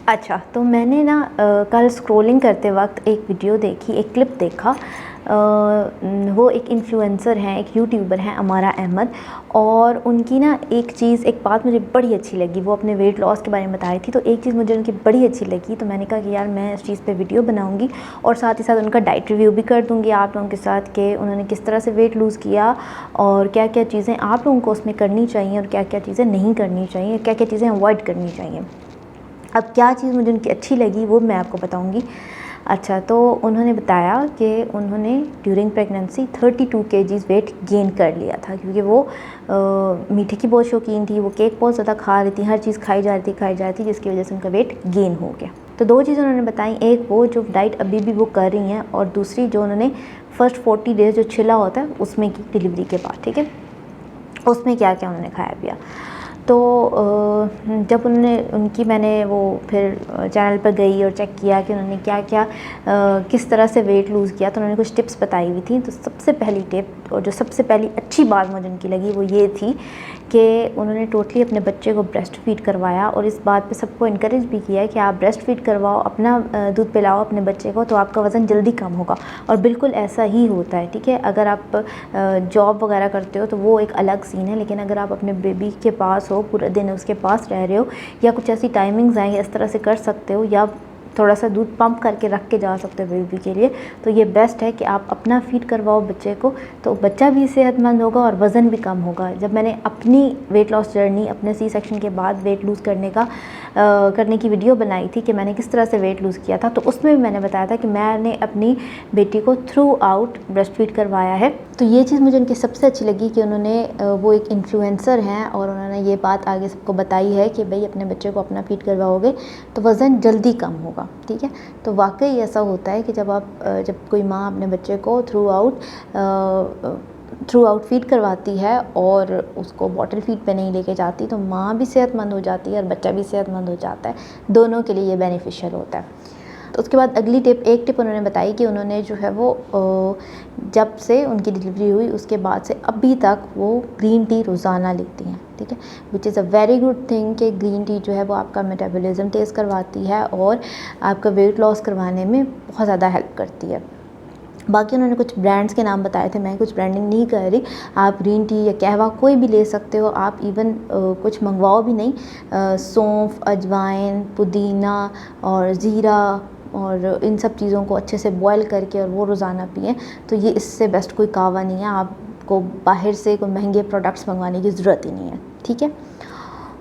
अच्छा, तो मैंने ना कल स्क्रॉलिंग करते वक्त एक वीडियो देखी, एक क्लिप देखा। वो एक इन्फ्लुएंसर हैं, एक यूट्यूबर हैं अमारा अहमद, और उनकी ना एक बात मुझे बड़ी अच्छी लगी। वो अपने वेट लॉस के बारे में बता रही थी, तो एक चीज़ मुझे उनकी बड़ी अच्छी लगी, तो मैंने कहा कि यार मैं इस चीज़ पे वीडियो बनाऊंगी और साथ ही साथ उनका डाइट रिव्यू भी कर दूंगी आप लोगों के साथ कि उन्होंने किस तरह से वेट लूज़ किया और क्या क्या चीज़ें आप लोगों को उसमें करनी चाहिए और क्या क्या चीज़ें नहीं करनी चाहिए, क्या क्या चीज़ें अवॉइड करनी चाहिए। अब क्या चीज़ मुझे उनकी अच्छी लगी वो मैं आपको बताऊंगी। अच्छा, तो उन्होंने बताया कि उन्होंने during pregnancy 32 kgs weight gain कर लिया था, क्योंकि वो मीठे की बहुत शौकीन थी, वो केक बहुत ज़्यादा खा रही थी, हर चीज़ खाई जा रही थी, जिसकी वजह से उनका वेट गेन हो गया। तो दो चीज़ें उन्होंने बताई, एक वो जो डाइट अभी भी वो कर रही हैं, और दूसरी जो उन्होंने फ़र्स्ट 40 डेज़ जो छिला होता है उसमें की डिलीवरी के बाद, ठीक है, उसमें क्या क्या उन्होंने खाया पिया। तो जब मैंने वो फिर चैनल पर गई और चेक किया कि उन्होंने क्या क्या किस तरह से वेट लूज़ किया, तो उन्होंने कुछ टिप्स बताई हुई थी। तो सबसे पहली टिप और जो सबसे पहली अच्छी बात मुझे उनकी लगी वो ये थी कि उन्होंने टोटली अपने बच्चे को ब्रेस्ट फीड करवाया, और इस बात पे सबको इनकरेज भी किया है कि आप ब्रेस्ट फीड करवाओ, अपना दूध पिलाओ अपने बच्चे को, तो आपका वज़न जल्दी कम होगा। और बिल्कुल ऐसा ही होता है, ठीक है। अगर आप जॉब वगैरह करते हो तो वो एक अलग सीन है, लेकिन अगर आप अपने बेबी के पास हो, पूरा दिन उसके पास रह रहे हो, या कुछ ऐसी टाइमिंग्स आएंगी इस तरह से कर सकते हो, या थोड़ा सा दूध पंप करके रख के जा सकते हो बेबी के लिए, तो ये बेस्ट है कि आप अपना फीड करवाओ बच्चे को, तो बच्चा भी सेहतमंद होगा और वज़न भी कम होगा। जब मैंने अपनी वेट लॉस जर्नी, अपने सी सेक्शन के बाद वेट लूज़ करने की वीडियो बनाई थी कि मैंने किस तरह से वेट लूज़ किया था, तो उसमें भी मैंने बताया था कि मैंने अपनी बेटी को थ्रू आउट ब्रेस्ट फीड करवाया है। तो ये चीज़ मुझे उनकी सबसे अच्छी लगी कि उन्होंने वो एक इन्फ्लुएंसर हैं और उन्होंने ये बात आगे सबको बताई है कि भाई अपने बच्चे को अपना फीड करवाओगे तो वज़न जल्दी कम होगा, ठीक है। तो वाकई ऐसा होता है कि जब कोई माँ अपने बच्चे को थ्रू आउट फीड करवाती है और उसको बॉटल फीड पे नहीं लेके जाती, तो माँ भी सेहतमंद हो जाती है और बच्चा भी सेहतमंद हो जाता है, दोनों के लिए ये बेनिफिशियल होता है। तो उसके बाद अगली एक टिप उन्होंने बताई कि उन्होंने जो है वो जब से उनकी डिलीवरी हुई उसके बाद से अभी तक वो ग्रीन टी रोज़ाना लेती हैं, ठीक है, which is a very good thing कि ग्रीन टी जो है वो आपका मेटाबॉलिज्म तेज़ करवाती है और आपका वेट लॉस करवाने में बहुत ज़्यादा हेल्प करती है। बाकी उन्होंने कुछ ब्रांड्स के नाम बताए थे, मैं कुछ ब्रांडिंग नहीं कर रही, आप ग्रीन टी या कहवा कोई भी ले सकते हो, आप इवन कुछ मंगवाओ भी नहीं, सौंफ, अजवाइन, पुदीना और ज़ीरा और इन सब चीज़ों को अच्छे से बॉयल करके और वो रोज़ाना पिएं, तो ये इससे बेस्ट कोई कहवा नहीं है। आपको बाहर से कोई महंगे प्रोडक्ट्स मंगवाने की ज़रूरत ही नहीं है, ठीक है।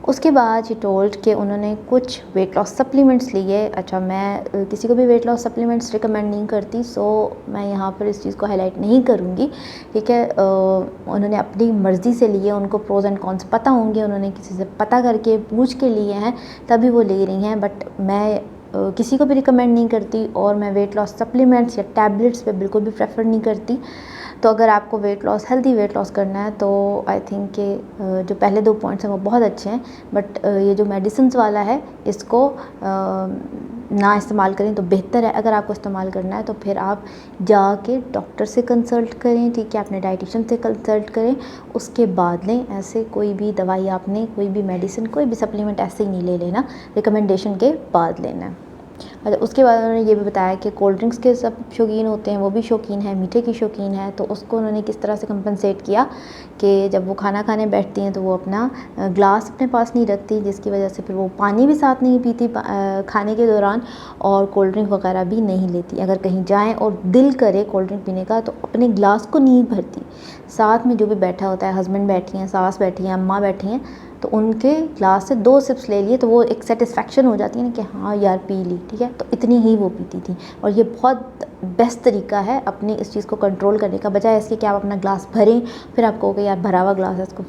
उसके बाद ही टोल्ड कि उन्होंने कुछ वेट लॉस सप्लीमेंट्स लिए। अच्छा, मैं किसी को भी वेट लॉस सप्लीमेंट्स रिकमेंड नहीं करती, सो मैं यहाँ पर इस चीज़ को हाईलाइट नहीं करूँगी, ठीक है। उन्होंने अपनी मर्ज़ी से लिए, उनको प्रोज एंड कॉन्स पता होंगे, उन्होंने किसी से पता करके पूछ के लिए हैं तभी वो ले रही हैं, बट मैं किसी को भी रिकमेंड नहीं करती और मैं वेट लॉस सप्लीमेंट्स या टैबलेट्स पे बिल्कुल भी प्रेफर नहीं करती। तो अगर आपको हेल्दी वेट लॉस करना है तो आई थिंक कि जो पहले दो पॉइंट्स हैं वो बहुत अच्छे हैं, बट ये जो मेडिसिन्स वाला है इसको ना इस्तेमाल करें तो बेहतर है। अगर आपको इस्तेमाल करना है तो फिर आप जाके डॉक्टर से कंसल्ट करें, ठीक है, अपने डाइटिशियन से कंसल्ट करें, उसके बाद लें। ऐसे कोई भी दवाई आपने, कोई भी मेडिसिन, कोई भी सप्लीमेंट ऐसे ही नहीं ले लेना, रिकमेंडेशन के बाद लेना है। अच्छा, उसके बाद उन्होंने ये भी बताया कि कोल्ड ड्रिंक्स के सब शौकीन होते हैं, वो भी शौकीन है, मीठे की शौकीन है, तो उसको उन्होंने किस तरह से कंपनसेट किया कि जब वो खाना खाने बैठती हैं तो वो अपना ग्लास अपने पास नहीं रखती, जिसकी वजह से फिर वो पानी भी साथ नहीं पीती खाने के दौरान, और कोल्ड ड्रिंक वगैरह भी नहीं लेती। अगर कहीं जाएँ और दिल करे कोल्ड ड्रिंक पीने का तो अपने ग्लास को नहीं भरती, साथ में जो भी बैठा होता है, हस्बैंड बैठी हैं, सास बैठी हैं, अम्मा बैठी हैं, तो उनके ग्लास से 2 सिप्स ले लिए तो वो एक सेटिस्फेक्शन हो जाती है ना कि हाँ यार पी ली, ठीक है। तो इतनी ही वो पीती थी, और ये बहुत बेस्ट तरीका है अपनी इस चीज़ को कंट्रोल करने का, बजाय इसके कि आप अपना ग्लास भरें फिर आप कहोगे यार भरा हुआ ग्लास है, इसको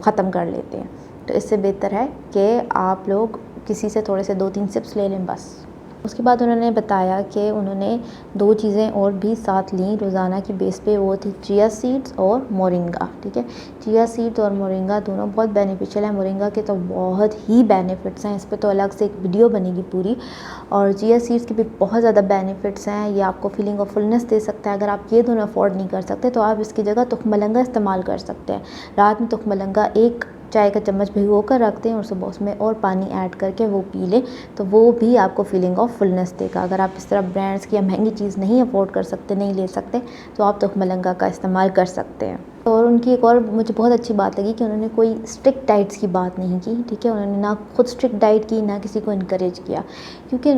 ख़त्म कर लेते हैं। तो इससे बेहतर है कि आप लोग किसी से थोड़े से 2-3 सिप्स ले लें बस। उसके बाद उन्होंने बताया कि उन्होंने 2 चीज़ें और भी साथ लीं रोज़ाना की बेस पे, वो थी चिया सीड्स और मोरिंगा, ठीक है। चिया सीड्स और मोरिंगा दोनों बहुत बेनिफिशियल हैं। मोरिंगा के तो बहुत ही बेनिफिट्स हैं, इस पे तो अलग से एक वीडियो बनेगी पूरी, और चिया सीड्स के भी बहुत ज़्यादा बेनिफिट्स हैं। ये आपको फीलिंग ऑफ फुलनेस दे सकता है। अगर आप ये दोनों अफोर्ड नहीं कर सकते तो आप इसकी जगह तुखमलंगा इस्तेमाल कर सकते हैं। रात में तुखमलंगा एक चाय का चम्मच भिगो कर रख दें और सुबह उसमें और पानी ऐड करके वो पी लें, तो वो भी आपको फीलिंग ऑफ फुलनेस देगा। अगर आप इस तरह ब्रांड्स की या महंगी चीज़ नहीं अफोर्ड कर सकते, नहीं ले सकते, तो आप तुख मलंगा का इस्तेमाल कर सकते हैं। और उनकी एक और मुझे बहुत अच्छी बात लगी कि उन्होंने कोई स्ट्रिक्ट डाइट्स की बात नहीं की, ठीक है। उन्होंने ना खुद स्ट्रिक्ट डाइट की, ना किसी को इनकरेज किया, क्योंकि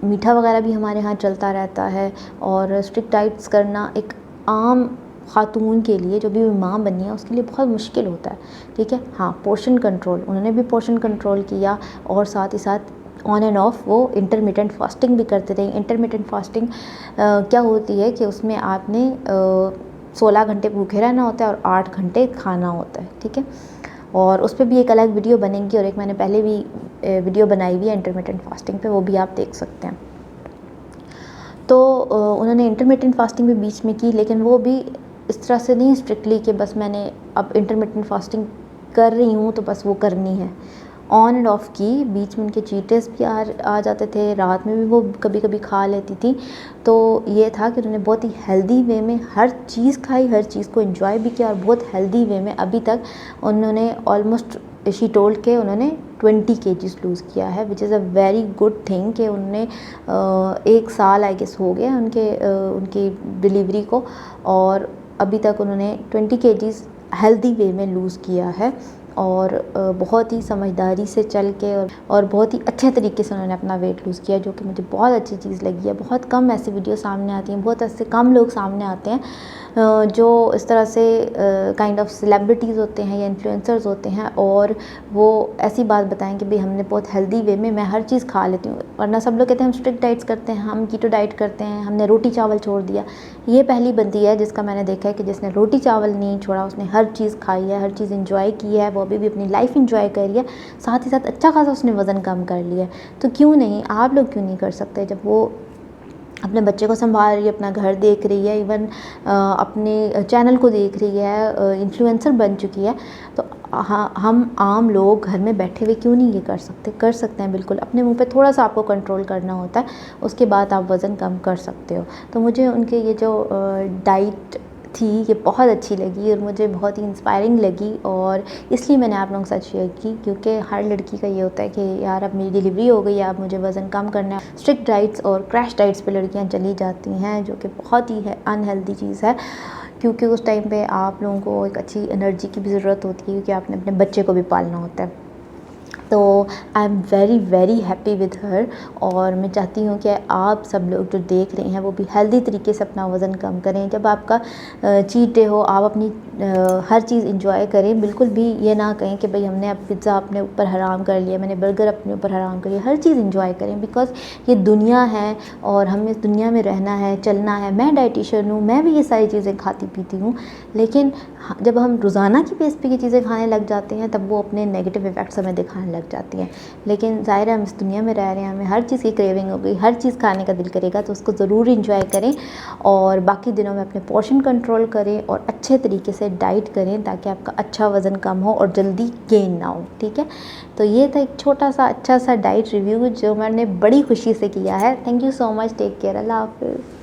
मीठा वगैरह भी हमारे यहाँ चलता रहता है और स्ट्रिक्ट डाइट्स करना एक आम ख़ातून के लिए, जो भी माँ बनी है, उसके लिए बहुत मुश्किल होता है, ठीक है। हाँ, पोर्शन कंट्रोल, उन्होंने भी पोर्शन कंट्रोल किया और साथ ही साथ ऑन एंड ऑफ वो इंटरमिटेंट फास्टिंग भी करते रहे। इंटरमिटेंट फास्टिंग क्या होती है कि उसमें आपने 16 घंटे भूखे रहना होता है और 8 घंटे खाना होता है, ठीक है। और उस पर भी एक अलग वीडियो बनेगी और एक मैंने पहले भी वीडियो बनाई हुई है इंटरमिटेंट फास्टिंग पे, वो भी आप देख सकते हैं। तो उन्होंने इंटरमिटेंट फास्टिंग भी बीच में की, लेकिन वो भी इस तरह से नहीं स्ट्रिक्टली कि बस मैंने अब इंटरमिटेंट फास्टिंग कर रही हूँ तो बस वो करनी है। ऑन एंड ऑफ की, बीच में उनके चीट डेज़ भी आ जाते थे, रात में भी वो कभी कभी खा लेती थी। तो ये था कि उन्होंने बहुत ही हेल्दी वे में हर चीज़ खाई, हर चीज़ को एंजॉय भी किया और बहुत हेल्दी वे में अभी तक उन्होंने ऑलमोस्ट शी टोल्ड के उन्होंने 20 kgs लूज़ किया है, which is a very good thing कि उन्होंने 1 साल आई गेस हो गया उनकी डिलीवरी को और अभी तक उन्होंने 20 kgs हेल्दी वे में लूज़ किया है और बहुत ही समझदारी से चल के और बहुत ही अच्छे तरीके से उन्होंने अपना वेट लूज़ किया, जो कि मुझे बहुत अच्छी चीज़ लगी है। बहुत कम ऐसी वीडियो सामने आती हैं, बहुत ऐसे कम लोग सामने आते हैं जो इस तरह से काइंड ऑफ सेलिब्रिटीज़ होते हैं या इन्फ्लुएंसर्स होते हैं और वो ऐसी बात बताएं कि भाई हमने बहुत हेल्दी वे में मैं हर चीज़ खा लेती हूँ। वरना सब लोग कहते हैं हम स्ट्रिक्ट डाइट्स करते हैं, हम कीटो डाइट करते हैं, हमने रोटी चावल छोड़ दिया। ये पहली बंदी है जिसका मैंने देखा है कि जिसने रोटी चावल नहीं छोड़ा, उसने हर चीज़ खाई है, हर चीज़ इंजॉय की है, वो अभी भी अपनी लाइफ इंजॉय कर रही है, साथ ही साथ अच्छा खासा उसने वज़न कम कर लिया है। तो क्यों नहीं, आप लोग क्यों नहीं कर सकते? जब वो अपने बच्चे को संभाल रही है, अपना घर देख रही है, इवन अपने चैनल को देख रही है, इन्फ्लुएंसर बन चुकी है, तो हम आम लोग घर में बैठे हुए क्यों नहीं ये कर सकते? कर सकते हैं बिल्कुल। अपने मुंह पे थोड़ा सा आपको कंट्रोल करना होता है, उसके बाद आप वज़न कम कर सकते हो। तो मुझे उनके ये जो डाइट थी ये बहुत अच्छी लगी और मुझे बहुत ही इंस्पायरिंग लगी और इसलिए मैंने आप लोगों के साथ शेयर की, क्योंकि हर लड़की का ये होता है कि यार अब मेरी डिलीवरी हो गई है, अब मुझे वज़न कम करना है। स्ट्रिक्ट डाइट्स और क्रैश डाइट्स पे लड़कियां चली जाती हैं, जो कि बहुत ही अनहेल्दी चीज़ है, क्योंकि उस टाइम पे आप लोगों को एक अच्छी एनर्जी की भी ज़रूरत होती है, क्योंकि आपने अपने बच्चे को भी पालना होता है। तो I am very very happy with her और मैं चाहती हूँ कि आप सब लोग जो देख रहे हैं वो भी हेल्दी तरीके से अपना वज़न कम करें। जब आपका चीट डे हो, आप अपनी हर चीज़ इंजॉय करें। बिल्कुल भी ये ना कहें कि भाई हमने अब पिज़्ज़ा अपने ऊपर हराम कर लिया, मैंने बर्गर अपने ऊपर हराम कर लिया। हर चीज़ इंजॉय करें, बिकॉज़ ये दुनिया है और हमें इस दुनिया में रहना है, चलना है। मैं डाइटिशियन हूँ, मैं भी ये सारी चीज़ें खाती पीती हूँ, लेकिन जब हम रोज़ाना की बेस पे ये चीज़ें खाने लग जाते हैं तब वो अपने नेगेटिव इफ़ेक्ट्स हमें दिखाने लग जाती हैं। लेकिन ज़ाहिर है हम इस दुनिया में रह रहे हैं, हमें हर चीज़ की क्रेविंग हो गई, हर चीज़ खाने का दिल करेगा, तो उसको ज़रूर इंजॉय करें और बाकी दिनों में अपने पोर्शन कंट्रोल करें और अच्छे तरीके से डाइट करें, ताकि आपका अच्छा वज़न कम हो और जल्दी गेन ना हो, ठीक है। तो ये था एक छोटा सा अच्छा सा डाइट रिव्यू जो मैंने बड़ी खुशी से किया है। Thank you so much, take care, Allah हाफ़िज़।